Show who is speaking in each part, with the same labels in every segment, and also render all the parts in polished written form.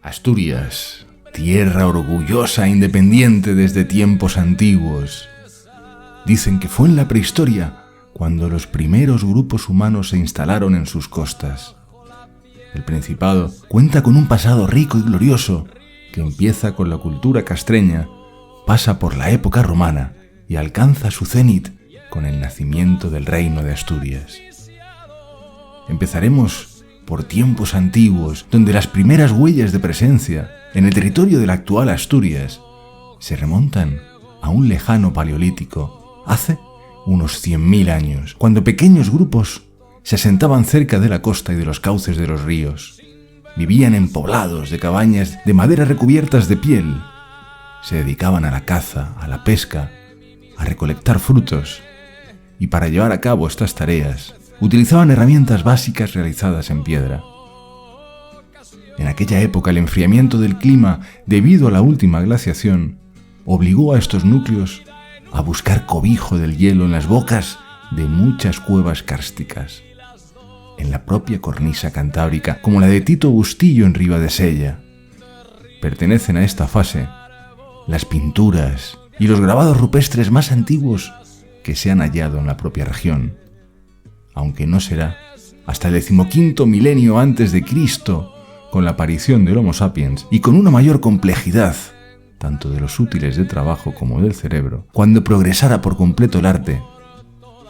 Speaker 1: Asturias, tierra orgullosa e independiente desde tiempos antiguos. Dicen que fue en la prehistoria cuando los primeros grupos humanos se instalaron en sus costas. El Principado cuenta con un pasado rico y glorioso que empieza con la cultura castreña, pasa por la época romana y alcanza su cenit con el nacimiento del Reino de Asturias. Empezaremos por tiempos antiguos, donde las primeras huellas de presencia en el territorio de la actual Asturias se remontan a un lejano paleolítico, hace unos 100.000 años, cuando pequeños grupos se asentaban cerca de la costa y de los cauces de los ríos. Vivían en poblados de cabañas de madera recubiertas de piel. Se dedicaban a la caza, a la pesca, a recolectar frutos, y para llevar a cabo estas tareas utilizaban herramientas básicas realizadas en piedra. En aquella época el enfriamiento del clima debido a la última glaciación obligó a estos núcleos a buscar cobijo del hielo en las bocas de muchas cuevas kársticas, en la propia cornisa cantábrica, como la de Tito Bustillo en Ribadesella. Pertenecen a esta fase las pinturas y los grabados rupestres más antiguos que se han hallado en la propia región, aunque no será hasta el 15º milenio antes de Cristo, con la aparición del Homo sapiens y con una mayor complejidad, tanto de los útiles de trabajo como del cerebro, cuando progresara por completo el arte,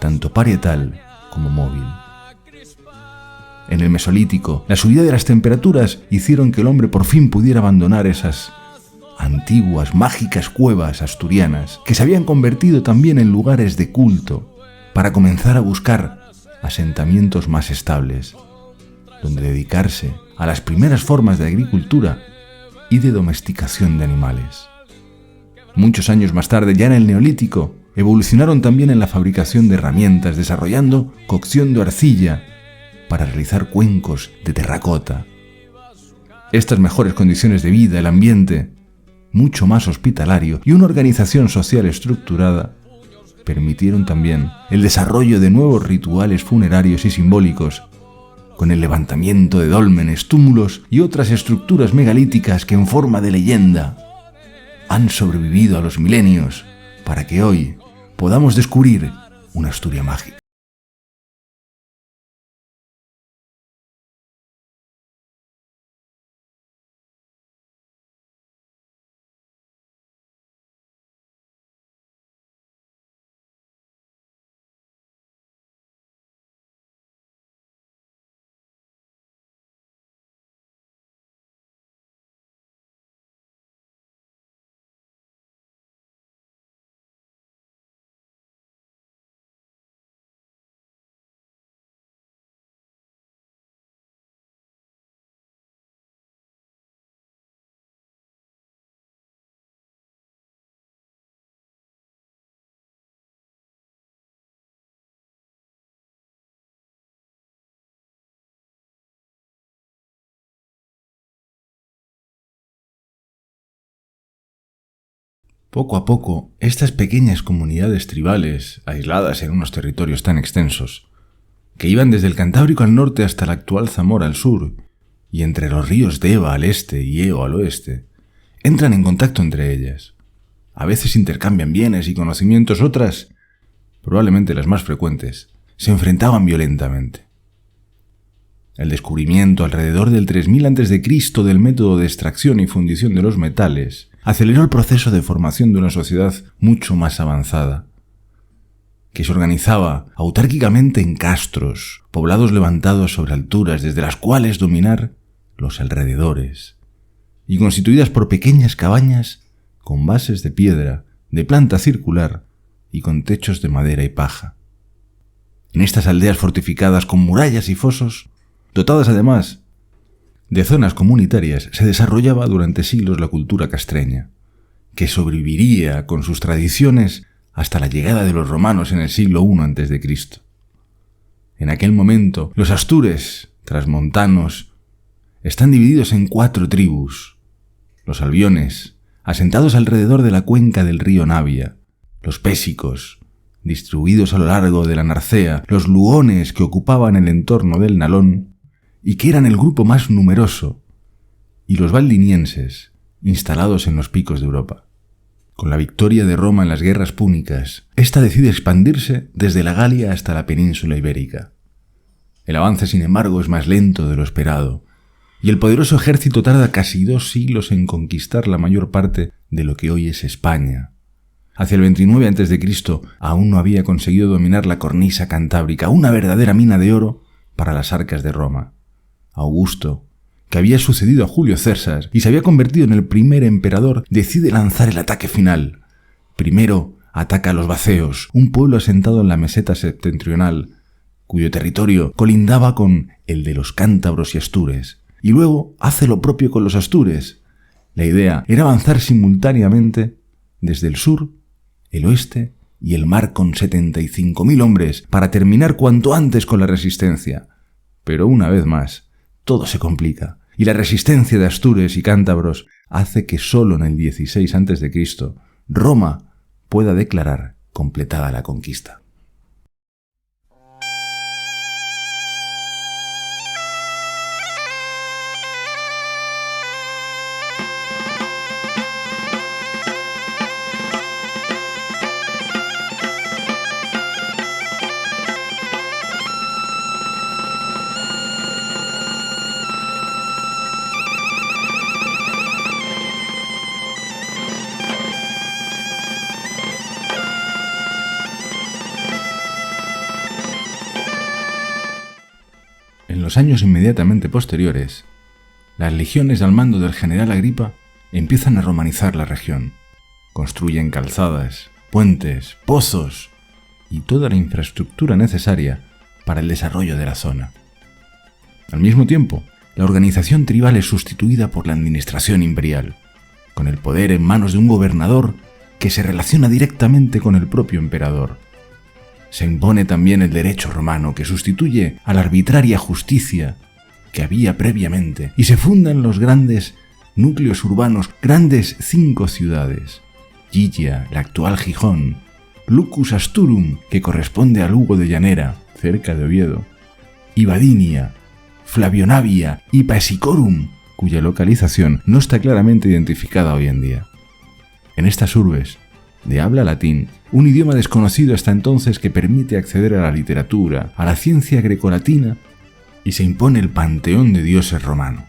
Speaker 1: tanto parietal como móvil. En el Mesolítico, la subida de las temperaturas hicieron que el hombre por fin pudiera abandonar esas antiguas, mágicas cuevas asturianas, que se habían convertido también en lugares de culto, para comenzar a buscar asentamientos más estables, donde dedicarse a las primeras formas de agricultura y de domesticación de animales. Muchos años más tarde, ya en el Neolítico, evolucionaron también en la fabricación de herramientas, desarrollando cocción de arcilla para realizar cuencos de terracota. Estas mejores condiciones de vida, el ambiente mucho más hospitalario y una organización social estructurada permitieron también el desarrollo de nuevos rituales funerarios y simbólicos, con el levantamiento de dólmenes, túmulos y otras estructuras megalíticas que en forma de leyenda han sobrevivido a los milenios para que hoy podamos descubrir una Asturias mágica. Poco a poco, estas pequeñas comunidades tribales, aisladas en unos territorios tan extensos, que iban desde el Cantábrico al norte hasta la actual Zamora al sur, y entre los ríos Deva al este y Eo al oeste, entran en contacto entre ellas. A veces intercambian bienes y conocimientos, otras, probablemente las más frecuentes, se enfrentaban violentamente. El descubrimiento alrededor del 3000 a.C. del método de extracción y fundición de los metales aceleró el proceso de formación de una sociedad mucho más avanzada, que se organizaba autárquicamente en castros, poblados levantados sobre alturas desde las cuales dominar los alrededores, y constituidas por pequeñas cabañas con bases de piedra, de planta circular y con techos de madera y paja. En estas aldeas fortificadas con murallas y fosos, dotadas además de zonas comunitarias, se desarrollaba durante siglos la cultura castreña, que sobreviviría con sus tradiciones hasta la llegada de los romanos en el siglo I a.C. En aquel momento, los astures trasmontanos están divididos en 4 tribus: los albiones, asentados alrededor de la cuenca del río Navia; los pésicos, distribuidos a lo largo de la Narcea; los lugones, que ocupaban el entorno del Nalón y que eran el grupo más numeroso; y los valdinienses, instalados en los picos de Europa. Con la victoria de Roma en las guerras púnicas, ésta decide expandirse desde la Galia hasta la península ibérica. El avance, sin embargo, es más lento de lo esperado, y el poderoso ejército tarda casi 2 siglos en conquistar la mayor parte de lo que hoy es España. Hacia el 29 a.C. aún no había conseguido dominar la cornisa cantábrica, una verdadera mina de oro para las arcas de Roma. Augusto, que había sucedido a Julio César y se había convertido en el primer emperador, decide lanzar el ataque final. Primero ataca a los Baceos, un pueblo asentado en la meseta septentrional, cuyo territorio colindaba con el de los cántabros y astures, y luego hace lo propio con los astures. La idea era avanzar simultáneamente desde el sur, el oeste y el mar con 75.000 hombres para terminar cuanto antes con la resistencia. Pero una vez más, todo se complica, y la resistencia de astures y cántabros hace que solo en el 16 a.C. Roma pueda declarar completada la conquista. En los años inmediatamente posteriores, las legiones al mando del general Agripa empiezan a romanizar la región. Construyen calzadas, puentes, pozos y toda la infraestructura necesaria para el desarrollo de la zona. Al mismo tiempo, la organización tribal es sustituida por la administración imperial, con el poder en manos de un gobernador que se relaciona directamente con el propio emperador. Se impone también el derecho romano, que sustituye a la arbitraria justicia que había previamente, y se fundan los grandes núcleos urbanos, grandes 5 ciudades: Gigia, la actual Gijón; Lucus Asturum, que corresponde a Lugo de Llanera, cerca de Oviedo; Ibadinia, Flavionavia y Paesicorum, cuya localización no está claramente identificada hoy en día. En estas urbes, de habla latín, un idioma desconocido hasta entonces que permite acceder a la literatura, a la ciencia grecolatina, y se impone el panteón de dioses romano.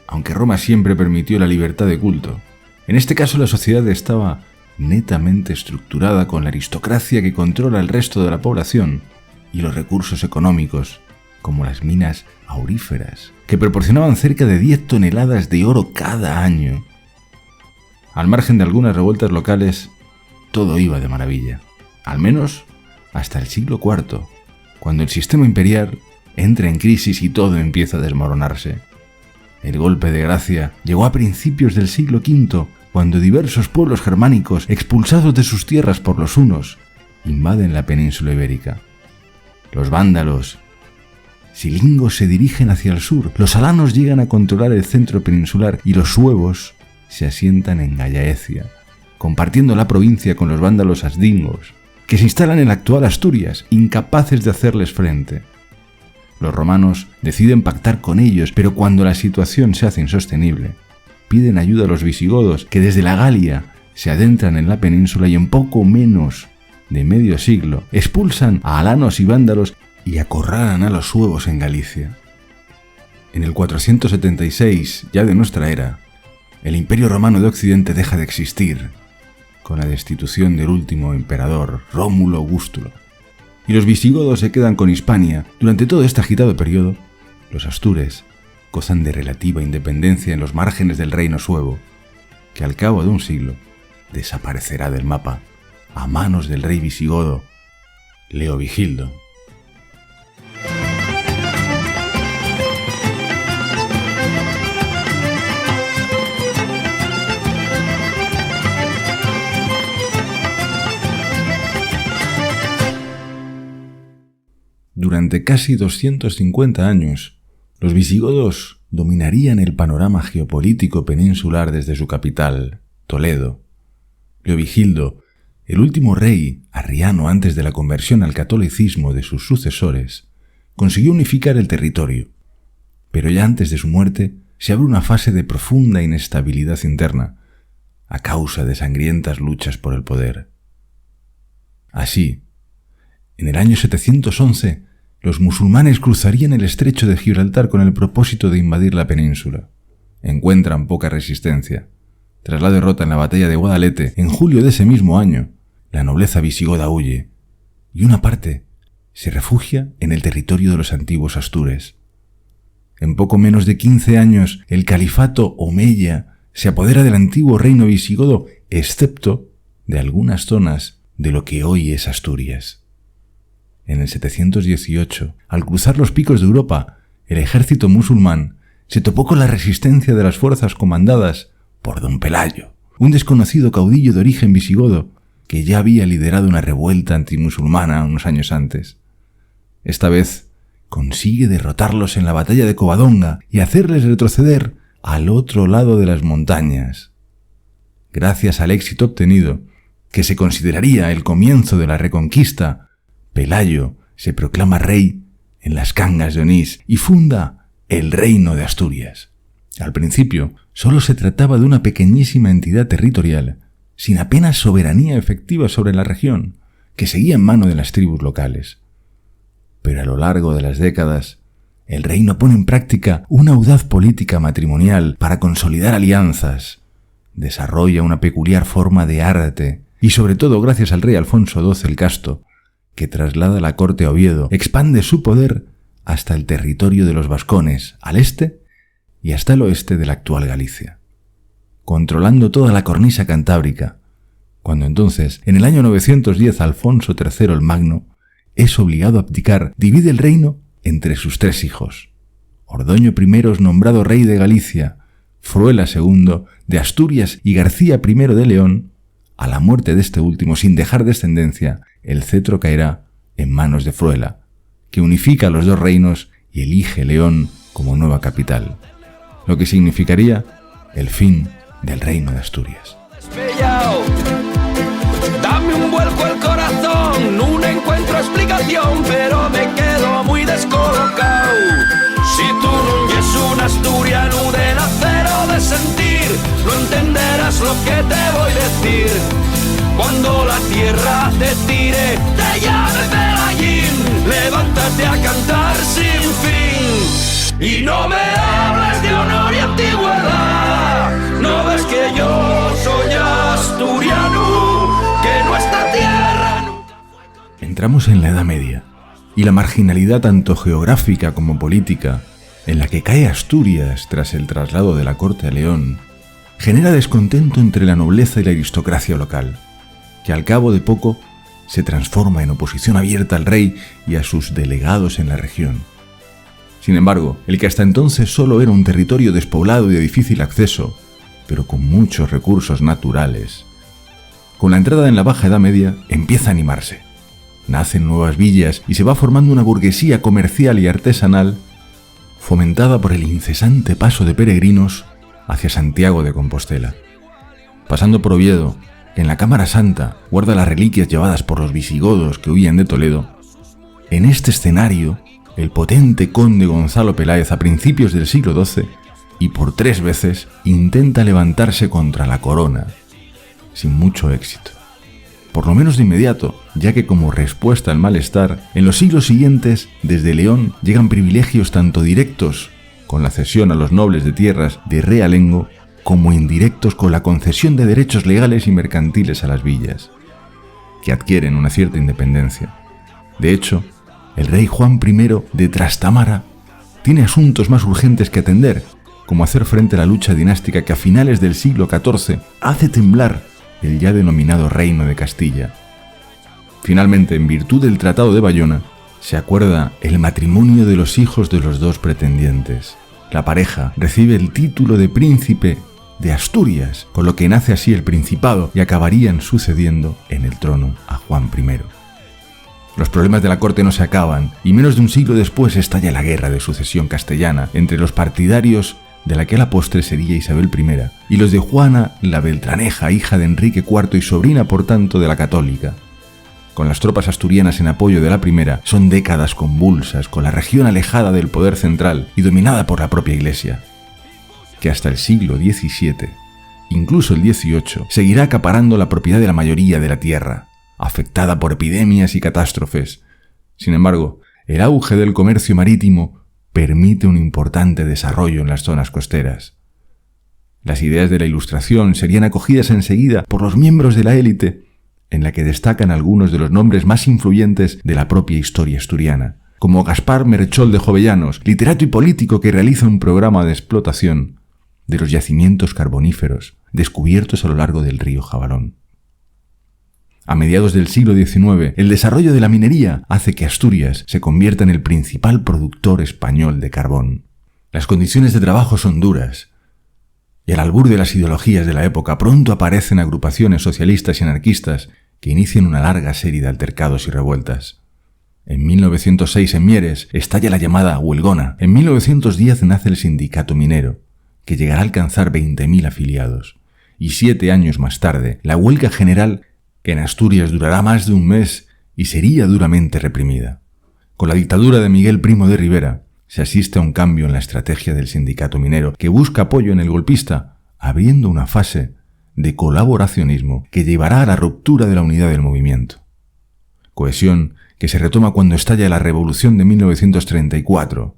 Speaker 1: Aunque Roma siempre permitió la libertad de culto, en este caso la sociedad estaba netamente estructurada con la aristocracia que controla el resto de la población y los recursos económicos, como las minas auríferas, que proporcionaban cerca de 10 toneladas de oro cada año. Al margen de algunas revueltas locales, todo iba de maravilla, al menos hasta el siglo IV, cuando el sistema imperial entra en crisis y todo empieza a desmoronarse. El golpe de gracia llegó a principios del siglo V, cuando diversos pueblos germánicos, expulsados de sus tierras por los hunos, invaden la península ibérica. Los vándalos silingos se dirigen hacia el sur, los alanos llegan a controlar el centro peninsular y los suevos se asientan en Gallaecia, compartiendo la provincia con los vándalos asdingos, que se instalan en la actual Asturias, incapaces de hacerles frente. Los romanos deciden pactar con ellos, pero cuando la situación se hace insostenible, piden ayuda a los visigodos, que desde la Galia se adentran en la península y en poco menos de medio siglo expulsan a alanos y vándalos y acorralan a los suevos en Galicia. En el 476, ya de nuestra era, el Imperio Romano de Occidente deja de existir, con la destitución del último emperador, Rómulo Augusto, y los visigodos se quedan con Hispania. Durante todo este agitado periodo, los astures gozan de relativa independencia en los márgenes del reino suevo, que al cabo de un siglo desaparecerá del mapa a manos del rey visigodo Leovigildo. Durante casi 250 años, los visigodos dominarían el panorama geopolítico peninsular desde su capital, Toledo. Leovigildo, el último rey arriano antes de la conversión al catolicismo de sus sucesores, consiguió unificar el territorio, pero ya antes de su muerte se abre una fase de profunda inestabilidad interna, a causa de sangrientas luchas por el poder. Así, en el año 711, los musulmanes cruzarían el estrecho de Gibraltar con el propósito de invadir la península. Encuentran poca resistencia. Tras la derrota en la batalla de Guadalete, en julio de ese mismo año, la nobleza visigoda huye, y una parte se refugia en el territorio de los antiguos astures. En poco menos de 15 años, el califato omeya se apodera del antiguo reino visigodo, excepto de algunas zonas de lo que hoy es Asturias. En el 718, al cruzar los picos de Europa, el ejército musulmán se topó con la resistencia de las fuerzas comandadas por don Pelayo, un desconocido caudillo de origen visigodo que ya había liderado una revuelta antimusulmana unos años antes. Esta vez consigue derrotarlos en la batalla de Covadonga y hacerles retroceder al otro lado de las montañas. Gracias al éxito obtenido, que se consideraría el comienzo de la reconquista, Pelayo se proclama rey en las Cangas de Onís y funda el Reino de Asturias. Al principio, solo se trataba de una pequeñísima entidad territorial, sin apenas soberanía efectiva sobre la región, que seguía en mano de las tribus locales. Pero a lo largo de las décadas, el reino pone en práctica una audaz política matrimonial para consolidar alianzas, desarrolla una peculiar forma de arte y, sobre todo gracias al rey Alfonso XII el Casto, que traslada la corte a Oviedo, expande su poder hasta el territorio de los vascones, al este y hasta el oeste de la actual Galicia, controlando toda la cornisa cantábrica, cuando entonces, en el año 910, Alfonso III el Magno es obligado a abdicar, divide el reino entre sus 3 hijos. Ordoño I es nombrado rey de Galicia, Fruela II de Asturias y García I de León. A la muerte de este último, sin dejar descendencia, el cetro caerá en manos de Fruela, que unifica los 2 reinos y elige León como nueva capital, lo que significaría el fin del reino de Asturias.
Speaker 2: Dame un vuelco al corazón, no encuentro explicación, pero me quedo muy descolocado. Si tú no eres un asturiano de nacer o de sentir, no entenderás lo que te voy a decir. Cuando la tierra te tire, te llame Pelayín, levántate a cantar sin fin. Y no me hables de honor y antigüedad, no ves que yo soy asturiano, que nuestra tierra nunca fue...
Speaker 1: Entramos en la Edad Media, y la marginalidad tanto geográfica como política en la que cae Asturias tras el traslado de la corte a León genera descontento entre la nobleza y la aristocracia local, que al cabo de poco se transforma en oposición abierta al rey y a sus delegados en la región. Sin embargo, el que hasta entonces solo era un territorio despoblado y de difícil acceso, pero con muchos recursos naturales, con la entrada en la Baja Edad Media empieza a animarse. Nacen nuevas villas y se va formando una burguesía comercial y artesanal fomentada por el incesante paso de peregrinos hacia Santiago de Compostela. Pasando por Oviedo, que en la Cámara Santa guarda las reliquias llevadas por los visigodos que huían de Toledo, en este escenario, el potente conde Gonzalo Peláez a principios del siglo XII y por 3 veces intenta levantarse contra la corona, sin mucho éxito. Por lo menos de inmediato, ya que como respuesta al malestar, en los siglos siguientes, desde León llegan privilegios tanto directos, con la cesión a los nobles de tierras de realengo, como indirectos con la concesión de derechos legales y mercantiles a las villas, que adquieren una cierta independencia. De hecho, el rey Juan I de Trastámara tiene asuntos más urgentes que atender, como hacer frente a la lucha dinástica que a finales del siglo XIV hace temblar el ya denominado Reino de Castilla. Finalmente, en virtud del Tratado de Bayona, se acuerda el matrimonio de los hijos de los 2 pretendientes. La pareja recibe el título de príncipe de Asturias, con lo que nace así el principado y acabarían sucediendo en el trono a Juan I. Los problemas de la corte no se acaban, y menos de un siglo después estalla la guerra de sucesión castellana entre los partidarios de la que a la postre sería Isabel I, y los de Juana la Beltraneja, hija de Enrique IV y sobrina por tanto de la católica. Con las tropas asturianas en apoyo de la primera, son décadas convulsas, con la región alejada del poder central y dominada por la propia Iglesia. que hasta el siglo XVII, incluso el XVIII, seguirá acaparando la propiedad de la mayoría de la tierra, afectada por epidemias y catástrofes. Sin embargo, el auge del comercio marítimo permite un importante desarrollo en las zonas costeras. Las ideas de la Ilustración serían acogidas enseguida por los miembros de la élite, en la que destacan algunos de los nombres más influyentes de la propia historia asturiana, como Gaspar Merchol de Jovellanos, literato y político que realiza un programa de explotación de los yacimientos carboníferos descubiertos a lo largo del río Jabalón. A mediados del siglo XIX, el desarrollo de la minería hace que Asturias se convierta en el principal productor español de carbón. Las condiciones de trabajo son duras, y al albur de las ideologías de la época pronto aparecen agrupaciones socialistas y anarquistas que inician una larga serie de altercados y revueltas. En 1906, en Mieres, estalla la llamada Huelgona. En 1910 nace el sindicato minero, que llegará a alcanzar 20.000 afiliados. Y 7 años más tarde, la huelga general, que en Asturias durará más de un mes y sería duramente reprimida. Con la dictadura de Miguel Primo de Rivera, se asiste a un cambio en la estrategia del sindicato minero, que busca apoyo en el golpista, abriendo una fase de colaboracionismo que llevará a la ruptura de la unidad del movimiento. Cohesión que se retoma cuando estalla la Revolución de 1934,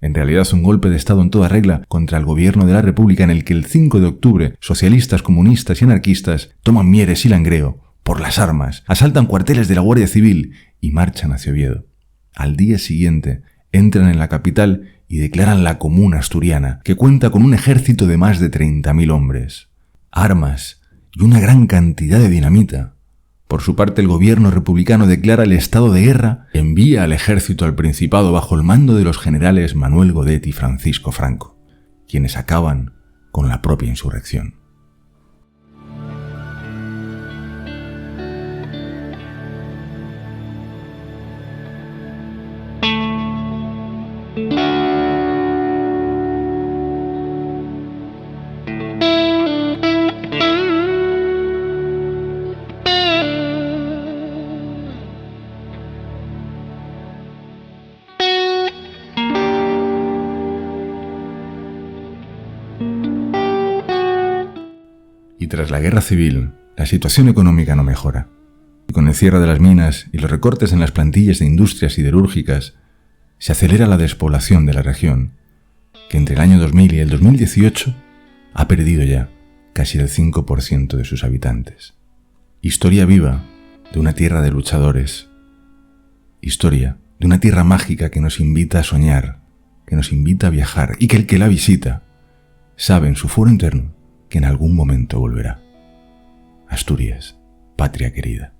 Speaker 1: en realidad un golpe de Estado en toda regla contra el gobierno de la República, en el que el 5 de octubre socialistas, comunistas y anarquistas toman Mieres y Langreo por las armas, asaltan cuarteles de la Guardia Civil y marchan hacia Oviedo. Al día siguiente entran en la capital y declaran la Comuna Asturiana, que cuenta con un ejército de más de 30.000 hombres, armas y una gran cantidad de dinamita. Por su parte, el gobierno republicano declara el estado de guerra y envía al ejército al Principado bajo el mando de los generales Manuel Godet y Francisco Franco, quienes acaban con la propia insurrección. Y tras la guerra civil, la situación económica no mejora. Y con el cierre de las minas y los recortes en las plantillas de industrias siderúrgicas, se acelera la despoblación de la región, que entre el año 2000 y el 2018 ha perdido ya casi el 5% de sus habitantes. Historia viva de una tierra de luchadores. Historia de una tierra mágica que nos invita a soñar, que nos invita a viajar y que el que la visita sabe en su foro interno que en algún momento volverá. Asturias, patria querida.